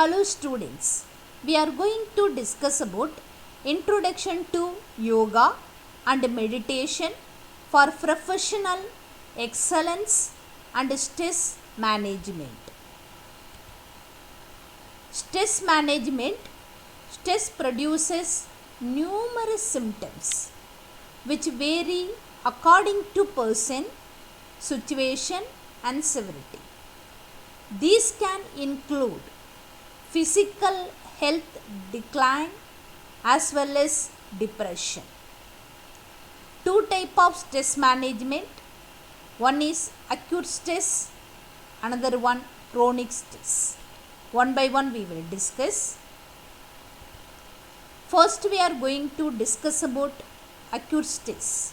Hello students, we are going to discuss about introduction to yoga and meditation for professional excellence and stress management. Stress management, stress produces numerous symptoms which vary according to person, situation and severity. These can include physical health decline as well as depression. Two types of stress management. One is acute stress, another one chronic stress. One by one we will discuss. First we are going to discuss about acute stress.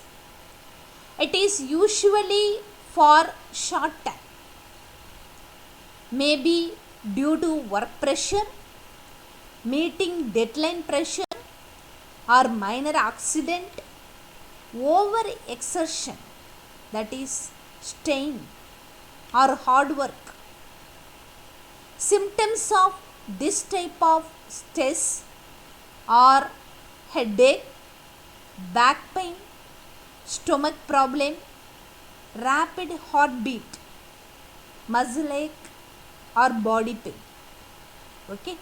It is usually for short time, maybe due to work pressure, meeting deadline pressure, or minor accident, over exertion, that is strain, or hard work. Symptoms of this type of stress are headache, back pain, stomach problem, rapid heartbeat, muscle ache or body pain. Okay.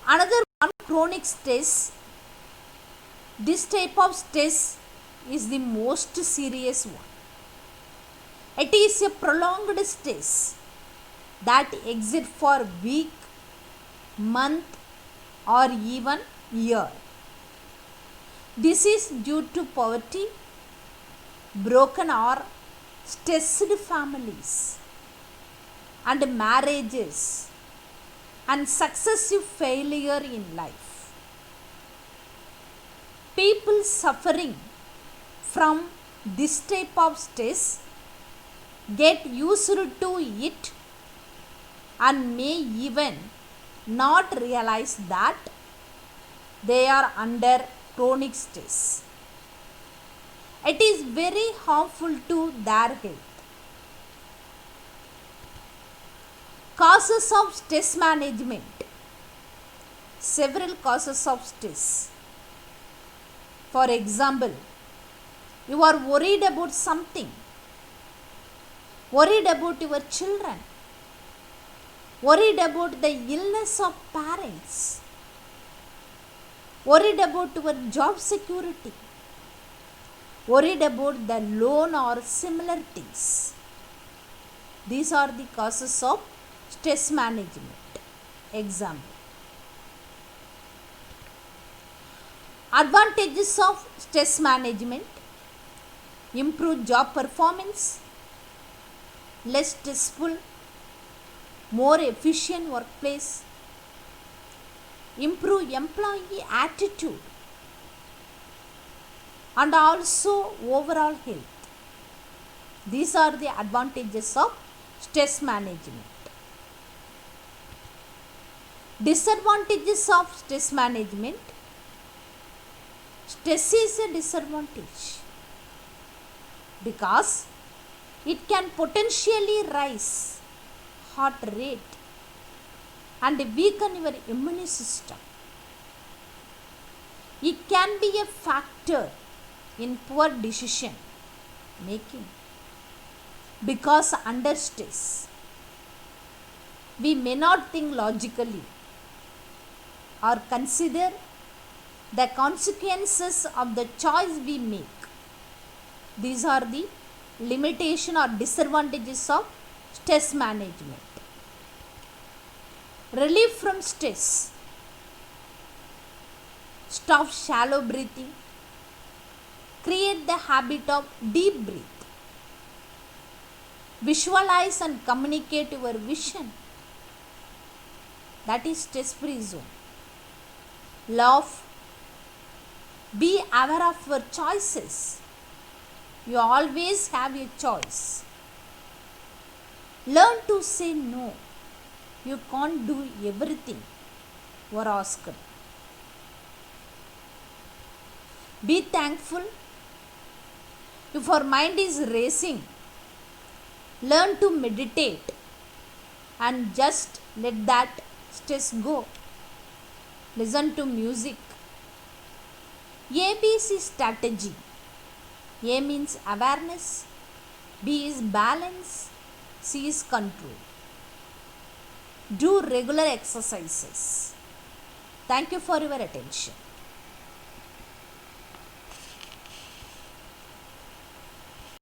Another one, chronic stress. This type of stress is the most serious one. It is a prolonged stress that exists for week, month or even year. This is due to poverty, broken or stressed families, and marriages, and successive failure in life. People suffering from this type of stress get used to it and may even not realize that they are under chronic stress. It is very harmful to their health. Causes of stress management. Several causes of stress. For example, you are worried about something, worried about your children, worried about the illness of parents, worried about your job security, worried about the loan or similar things. These are the causes of stress management. Example. Advantages of stress management: improve job performance, less stressful, more efficient workplace, improve employee attitude, and also overall health. These are the advantages of stress management. Disadvantages of stress management. Stress is a disadvantage because it can potentially raise heart rate and weaken your immune system. It can be a factor in poor decision making because under stress we may not think logically or consider the consequences of the choice we make. These are the limitation or disadvantages of stress management. Relief from stress. Stop shallow breathing. Create the habit of deep breath. Visualize and communicate your vision. That is stress-free zone. Laugh. Be aware of your choices. You always have a choice. Learn to say no. You can't do everything you are asked. Be thankful. If our mind is racing, learn to meditate and just let that stress go. Listen to music. ABC strategy. A means awareness, B is balance, C is control. Do regular exercises. Thank you for your attention.